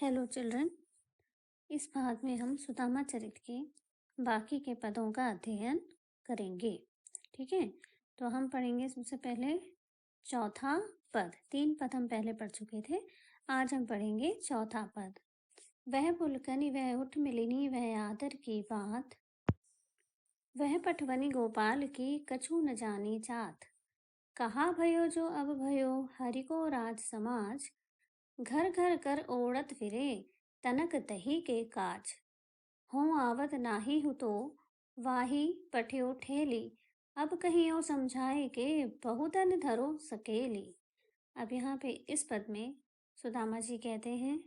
Hello children. इस भाग में हम सुदामा चरित के बाकी के पदों का अध्ययन करेंगे। ठीक है, तो हम पढ़ेंगे सबसे पहले चौथा पद। 3 पद हम पहले पढ़ चुके थे, आज हम पढ़ेंगे चौथा पद। वह पुलकनि वह उठ मिलिनी वह आदर की बात, वह पटवनी गोपाल की कछु न जानी जात। कहा भयो जो अब भयो हरि को राज समाज, घर घर कर ओढ़त फिरे तनक तही के काज। हों आवत नाही हु तो वाही पठ्यो ठेली, अब कहियो समझाए के बहुतन धरो सकेली। अब यहाँ पे इस पद में सुदामा जी कहते हैं,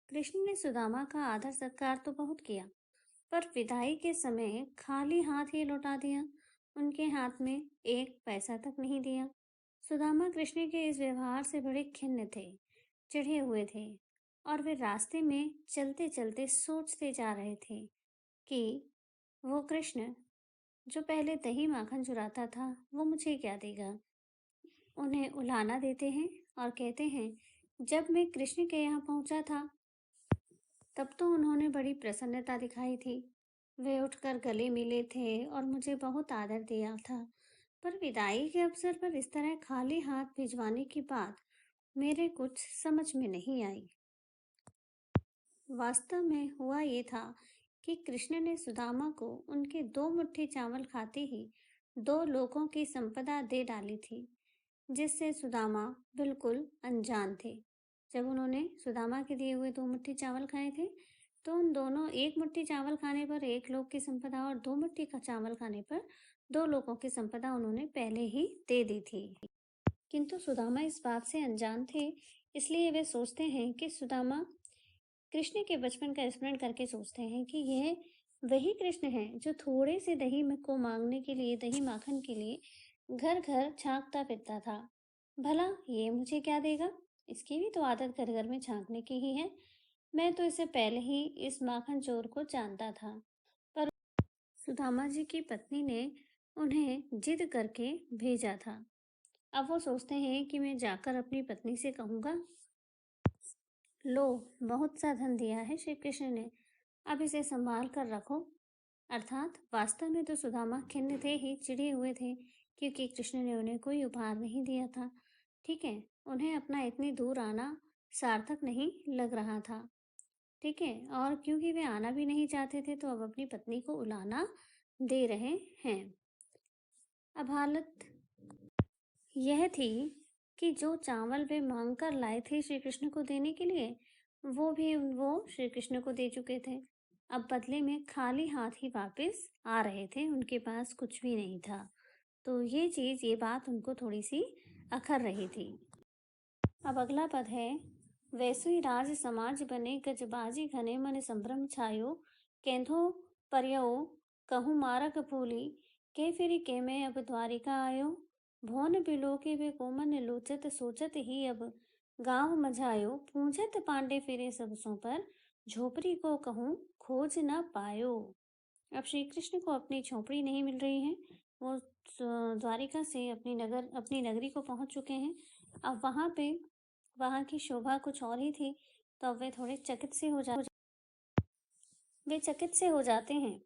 कृष्ण ने सुदामा का आदर सत्कार तो बहुत किया, पर विदाई के समय खाली हाथ ही लौटा दिया। उनके हाथ में एक पैसा तक नहीं दिया। सुदामा कृष्ण के इस व्यवहार से बड़े खिन्न थे, चिढ़े हुए थे, और वे रास्ते में चलते चलते सोचते जा रहे थे कि वो कृष्ण जो पहले दही माखन चुराता था वो मुझे क्या देगा। उन्हें उलाहना देते हैं और कहते हैं, जब मैं कृष्ण के यहाँ पहुंचा था तब तो उन्होंने बड़ी प्रसन्नता दिखाई थी। वे उठकर गले मिले थे और मुझे बहुत आदर दिया था, पर विदाई के अवसर पर इस तरह खाली हाथ भिजवाने की बात मेरे कुछ समझ में नहीं आई। वास्तव में हुआ ये था कि कृष्ण ने सुदामा को उनके 2 मुट्ठी चावल खाते ही 2 लोगों की संपदा दे डाली थी, जिससे सुदामा बिल्कुल अनजान थे। जब उन्होंने सुदामा के दिए हुए 2 मुट्ठी चावल खाए थे, तो उन दोनों 1 मुट्ठी चावल खाने पर 1 लोग की संपदा और 2 मुट्ठी का चावल खाने पर 2 लोगों की संपदा उन्होंने पहले ही दे दी थी। किंतु सुदामा इस बात से अनजान थे, इसलिए वे सोचते हैं कि सुदामा कृष्ण के बचपन का स्मरण करके सोचते हैं कि यह वही कृष्ण है जो थोड़े से दही को मांगने के लिए, दही माखन के लिए घर घर झांकता फिरता था। भला ये मुझे क्या देगा? इसकी भी तो आदत घर घर में झांकने की ही है। मैं तो इसे पहले ही इस माखन चोर को जानता था। पर सुदामा जी की पत्नी ने उन्हें जिद करके भेजा था। अब वो सोचते हैं कि मैं जाकर अपनी पत्नी से कहूँगा, लो, बहुत सा धन दिया है श्री कृष्ण ने, अब इसे संभाल कर रखो। अर्थात वास्तव में तो सुदामा खिन्न थे ही, चिढ़े हुए थे, क्योंकि कृष्ण ने उन्हें कोई उपहार नहीं दिया था। ठीक है, उन्हें अपना इतनी दूर आना सार्थक नहीं लग रहा था। ठीक है, और क्योंकि वे आना भी नहीं चाहते थे, तो अब अपनी पत्नी को उलाहना दे रहे हैं। अब हालत यह थी कि जो चावल वे मांग कर लाए थे श्री कृष्ण को देने के लिए, वो श्री कृष्ण को दे चुके थे। अब बदले में खाली हाथ ही वापस आ रहे थे, उनके पास कुछ भी नहीं था। तो ये बात उनको थोड़ी सी अखर रही थी। अब अगला पद है, वैसुई राज समाज बने गजबाजी घने मन संभ्रम छायो, केंधो पर्यो कहूँ मारक भूली, के फिर के मैं अब द्वारिका आयो। भौन बिलो के वे कोमन लोचत सोचत ही अब गांव मझायो, पूंछत पांडे फिरे सबसों पर झोपड़ी को कहूँ खोज न पायो। अब श्री कृष्ण को अपनी झोपड़ी नहीं मिल रही है। वो द्वारिका से अपनी नगरी को पहुंच चुके हैं। अब वहां की शोभा कुछ और ही थी, तो अब वे थोड़े चकित से हो जाते हैं।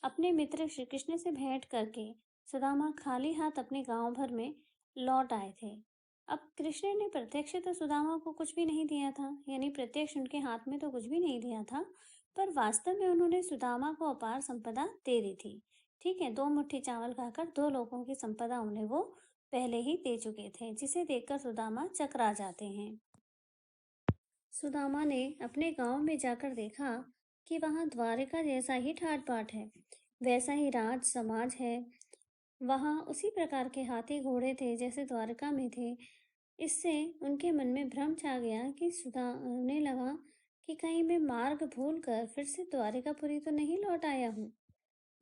अपने मित्र श्री कृष्ण से भेंट करके सुदामा खाली हाथ अपने गांव भर में लौट आए थे। अब कृष्ण ने प्रत्यक्ष तो सुदामा को कुछ भी नहीं दिया था, यानी प्रत्यक्ष उनके हाथ में तो कुछ भी नहीं दिया था, पर वास्तव में उन्होंने सुदामा को अपार संपदा दे दी थी। ठीक है, 2 मुट्ठी चावल खाकर 2 लोगों की संपदा उन्हें वो पहले ही दे चुके थे, जिसे देखकर सुदामा चकरा जाते हैं। सुदामा ने अपने गांव में जाकर देखा कि वहां द्वारिका जैसा ही ठाट बाट है, वैसा ही राज समाज है। वहां उसी प्रकार के हाथी घोड़े थे जैसे द्वारका में थे। इससे उनके मन में भ्रम छा गया कि सुधारने लगा कि कहीं मैं मार्ग भूल कर फिर से द्वारिकापुरी तो नहीं लौट आया हूँ।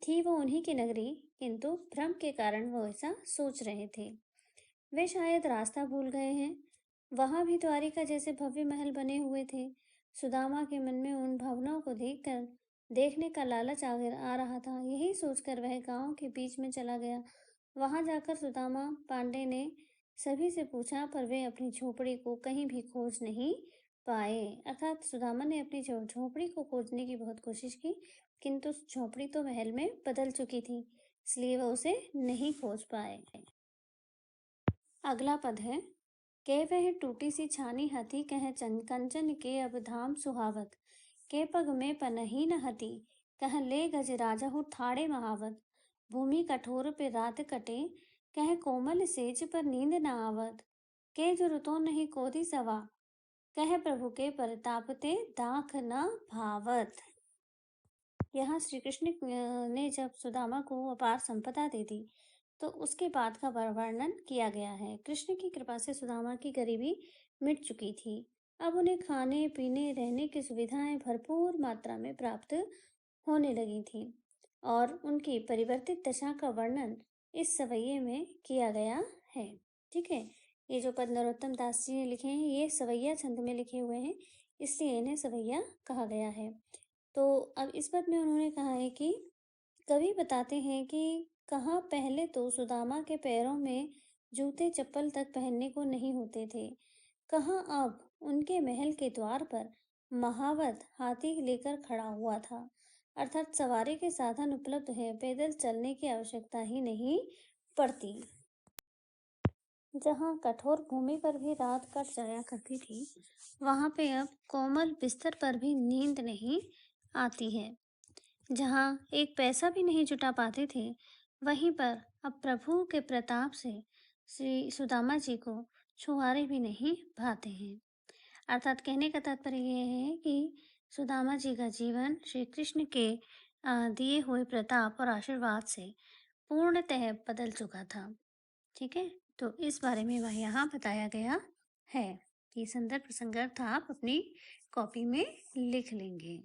थी वो उन्हीं की नगरी, किंतु भ्रम के कारण वो ऐसा सोच रहे थे। वे शायद रास्ता भूल गए हैं। वहां भी द्वारिका जैसे भव्य महल बने हुए थे। सुदामा के मन में उन भवनों को देखने का लालच आ रहा था। यही सोचकर वह गांव के बीच में चला गया। वहां जाकर सुदामा पांडे ने सभी से पूछा, पर वे अपनी झोपड़ी को कहीं भी खोज नहीं पाए। अर्थात सुदामा ने अपनी झोपड़ी को खोजने की बहुत कोशिश की, किंतु उस झोपड़ी तो महल में बदल चुकी थी, इसलिए वह उसे नहीं खोज पाए। अगला पद है, के वह टूटी सी छानी हथी कह कंचन के अब धाम सुहावत, के पग में पनही न हती कह ले गज राजहु ठाड़े महावत, भूमि कठोर पे रात कटे कह कोमल सेज पर नींद न आवत, के जुरतो नहीं कोदी सवा कह प्रभु के परताप ते दाख न भावत। यहाँ श्री कृष्ण ने जब सुदामा को अपार संपदा दे दी, तो उसके बाद का वर्णन किया गया है। कृष्ण की कृपा से सुदामा की गरीबी मिट चुकी थी। अब उन्हें खाने पीने रहने की सुविधाएं भरपूर मात्रा में प्राप्त होने लगी थी और उनकी परिवर्तित दशा का वर्णन इस सवैये में किया गया है। ठीक है, ये जो पद नरोत्तम दास जी ने लिखे हैं ये सवैया छंद में लिखे हुए हैं, इसलिए इन्हें सवैया कहा गया है। तो अब इस पद में उन्होंने कहा है कि कवि बताते हैं कि कहाँ पहले तो सुदामा के पैरों में जूते चप्पल तक पहनने को नहीं होते थे, कहाँ अब उनके महल के द्वार पर महावत हाथी लेकर खड़ा हुआ था। अर्थात सवारी के साधन उपलब्ध है, पैदल चलने की आवश्यकता ही नहीं पड़ती। जहाँ कठोर भूमि पर भी रात कट जाया करती थी, वहाँ पे अब कोमल बिस्तर पर भी नींद नहीं आती है। जहाँ एक पैसा भी नहीं जुटा पाते थे, वहीं पर अब प्रभु के प्रताप से श्री सुदामा जी को छुहारे भी नहीं भाते हैं। अर्थात कहने का तात्पर्य यह है कि सुदामा जी का जीवन श्री कृष्ण के दिए हुए प्रताप और आशीर्वाद से पूर्णतः बदल चुका था। ठीक है, तो इस बारे में वह यहाँ बताया गया है। ये संदर्भ प्रसंगार्थ आप अपनी कॉपी में लिख लेंगे।